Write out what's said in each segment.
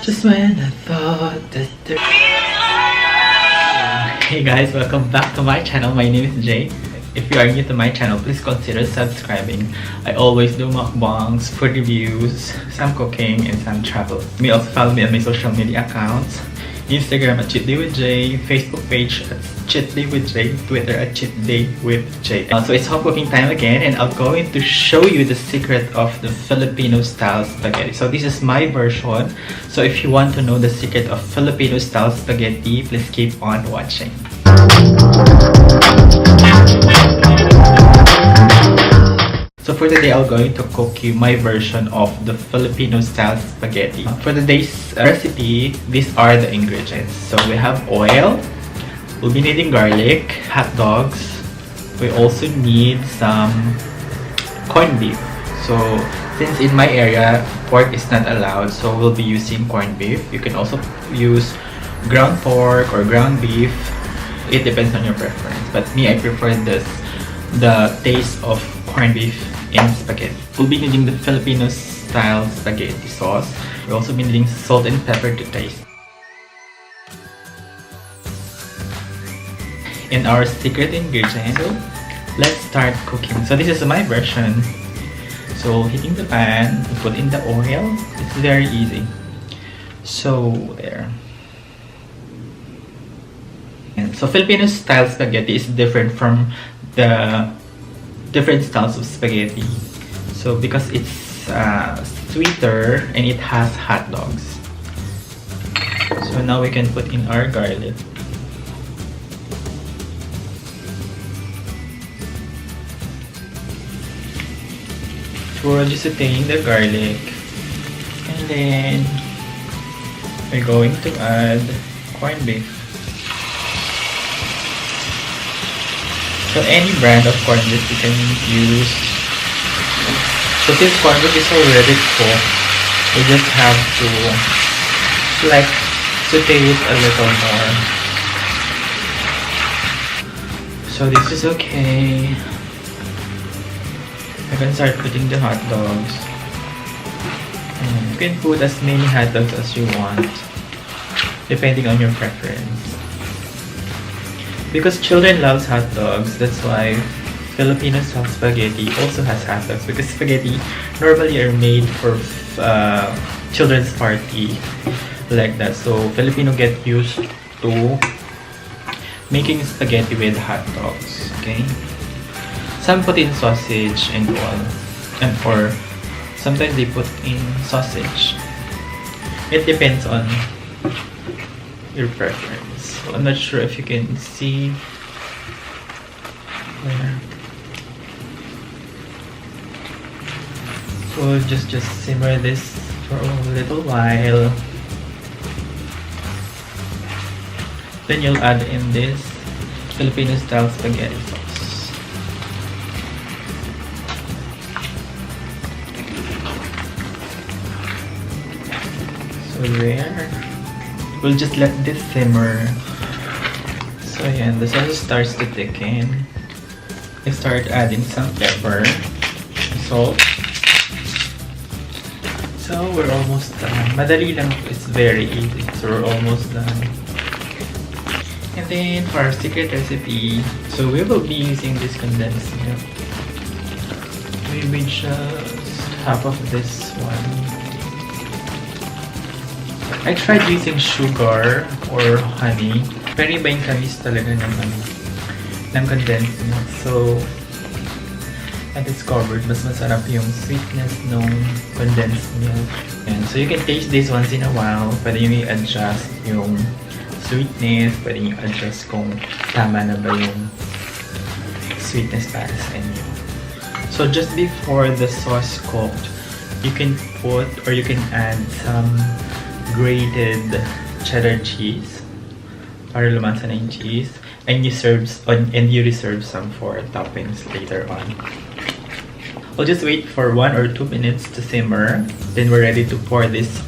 Just when I thought that there... Hey guys, welcome back to my channel. My name is Jay. If you are new to my channel, please consider subscribing. I always do mukbangs, food reviews, some cooking, and some travel. You may also follow me on my social media accounts. Instagram at Cheat Day with Jay, Facebook page at Cheat Day with Jay, Twitter at Cheat Day with Jay. So it's home cooking time again, and I'm going to show you the secret of the Filipino style spaghetti. So this is my version. So if you want to know the secret of Filipino style spaghetti, please keep on watching. So for today, I'm going to cook you my version of the Filipino style spaghetti. For today's recipe, these are the ingredients. So we have oil, we'll be needing garlic, hot dogs, we also need some corned beef. So since in my area, pork is not allowed, so we'll be using corned beef. You can also use ground pork or ground beef. It depends on your preference. But me, I prefer the taste of corned beef in spaghetti. We'll be needing the Filipino style spaghetti sauce. We'll also be needing salt and pepper to taste. And our secret ingredient. So let's start cooking. So this is my version. So heating the pan, put in the oil. It's very easy. So there. And so Filipino style spaghetti is different from the different styles of spaghetti. So because it's sweeter and it has hot dogs. So now we can put in our garlic. So we're just sauteing the garlic, and then we're going to add corned beef. So any brand of corned beef you can use. So since corned beef is already cooked, we just have to like saute it a little more. So this is okay. I can start putting the hot dogs. You can put as many hot dogs as you want, depending on your preference. Because children loves hot dogs, that's why Filipino style spaghetti also has hot dogs. Because spaghetti normally are made for children's party, like that. So Filipino get used to making spaghetti with hot dogs. Okay. Some put in sausage and all, or sometimes they put in sausage. It depends on your preference. So I'm not sure if you can see there. So just simmer this for a little while. Then you'll add in this Filipino style spaghetti sauce. So there. We'll just let this simmer. So yeah, the sauce starts to thicken. I start adding some pepper, salt. So we're almost done. Madali lang, it's very easy. So we're almost done. And then for our secret recipe, so we will be using this condensed milk. Maybe just half of this one. I tried using sugar or honey. Pero iba yung tamis talaga ng condensed milk. So, I discovered mas masarap yung sweetness ng condensed milk. And so you can taste this once in a while. Pwede nyo i-adjust yung sweetness. Pwede nyo i-adjust kung tama na ba yung sweetness para sa inyo. So just before the sauce cooked, you can put or you can add some grated cheddar cheese. Para lumansa na yung cheese, and you reserve some for toppings later on. We'll just wait for 1 or 2 minutes to simmer. Then we're ready to pour this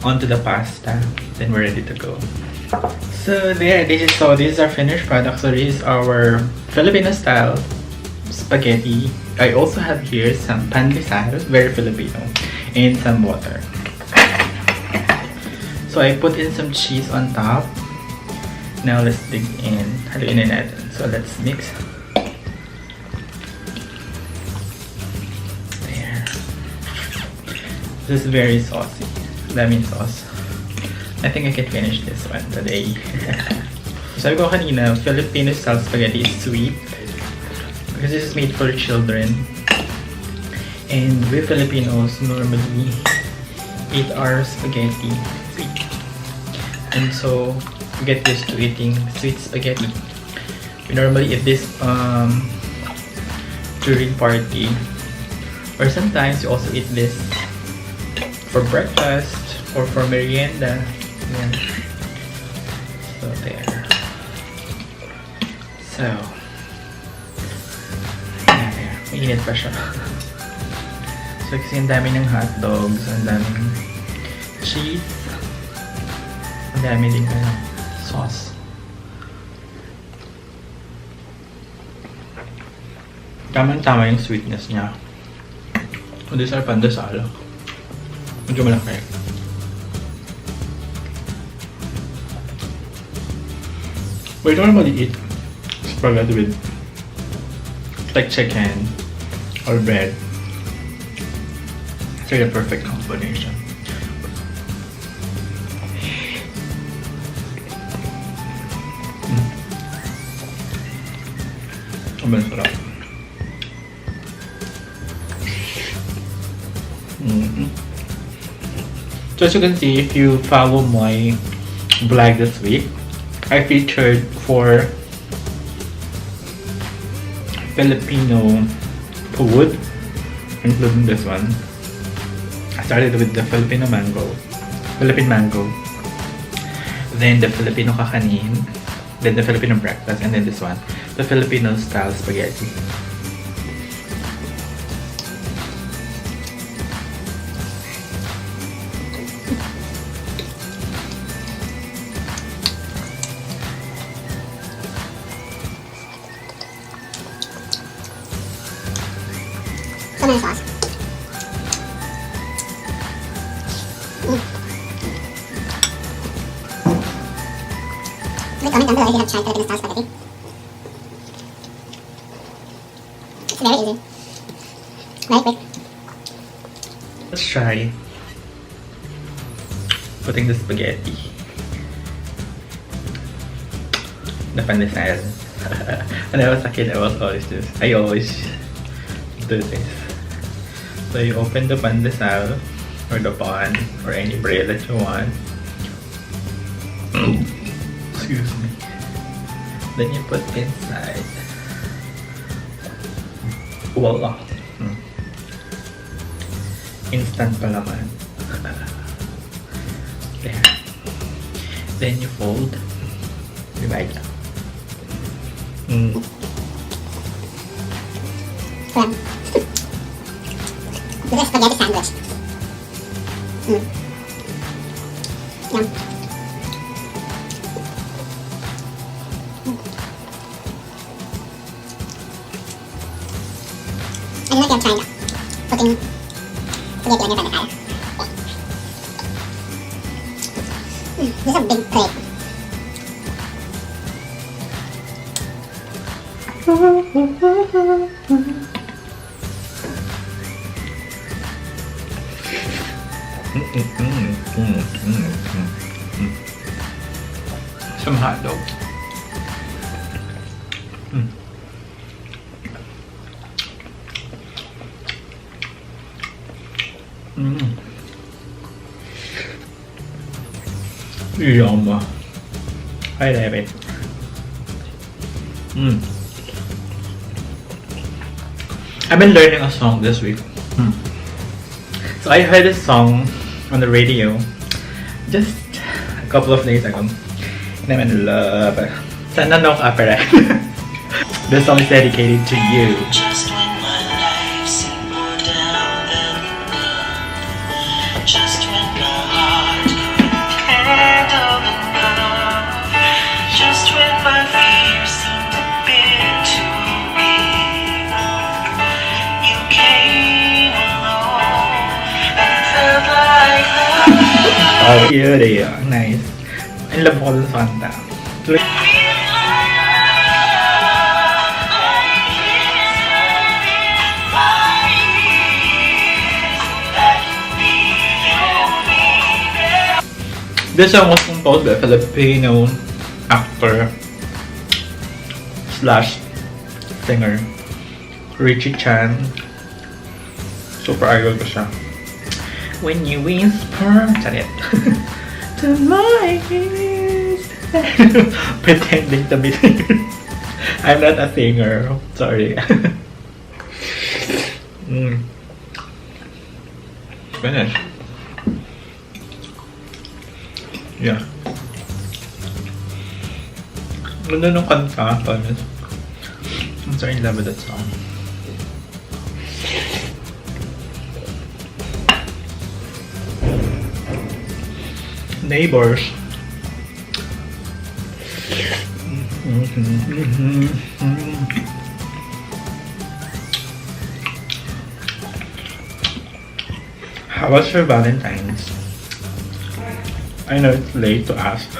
onto the pasta. Then we're ready to go. So there, this is our finished product. So this is our Filipino style spaghetti. I also have here some pandesal, very Filipino, and some water. So I put in some cheese on top. Now let's dig in. Haluin na natin. So let's mix. There. This is very saucy. Lemon sauce. I think I can finish this one today. Sabi ko kanina, Filipino Style Spaghetti is sweet. Because this is made for children. And we Filipinos normally eat our spaghetti sweet. And so, we get used to eating sweet spaghetti. We normally eat this during party. Or sometimes you also eat this for breakfast or for merienda. Yeah. So there. So, yeah, there. Mainit pa siya. So kasi ang dami ng hotdogs, ang daming cheese, ang dami din sauce. Tama-tama yung sweetness niya. Kundi sa pandesal. Medyo malaki. We normally eat spaghetti with like chicken or bread. It's like a perfect combination. Ang sarap. So as you can see, if you follow my vlog this week, I featured 4 Filipino food, including this one. I started with the Philippine mango, then the Filipino kakanin, then the Filipino breakfast, and then this one, the Filipino Style Spaghetti. So many sauce. Please comment down below if you have tried Filipino Style Spaghetti. It's very easy. Very quick. Let's try putting the spaghetti. The pandesal. When I was a kid, I always do this. So you open the pandesal or the pan or any bread that you want. Excuse me. Then you put inside. Voila. Instant palaman. There. Then you fold. Divide lang. This is spaghetti sandwich. Yum. I like your China putting spaghetti on your pandesal. This is a big plate. Some hot dogs. Yum. I love it. I've been learning a song this week. So I heard this song on the radio just a couple of days ago. And I'm in love. Sana no opera. This song is dedicated to you. Just when my life seemed more down than just when my heart couldn't handle enough, just when my fears seemed a bit too big, you came along and felt like love. Wow, cutie. Nice. Ang love ko dun sa kanta. This song was composed by a Filipino actor slash singer, Richie Chan. Super idol ko siya. When you whisper, charit. To my ears. Pretending to be singer. I'm not a singer. Sorry. Finish. Yeah. Ganda nung kanta, honest. I'm sorry in love with that song. Neighbors. How was your Valentine's? I know it's late to ask.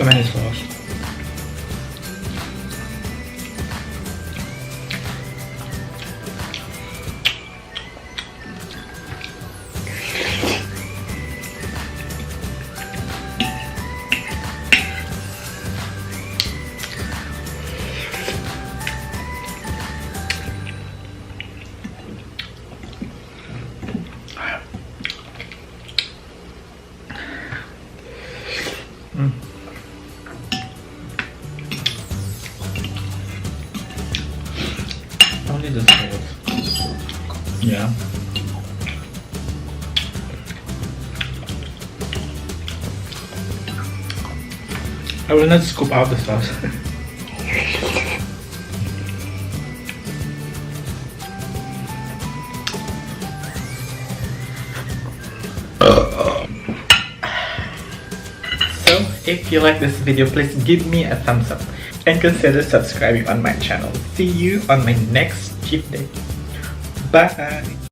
So many sauce. Only the sauce. Yeah. I will not scoop out the sauce. So, if you like this video, please give me a thumbs up and consider subscribing on my channel. See you on my next cheat day. Bye!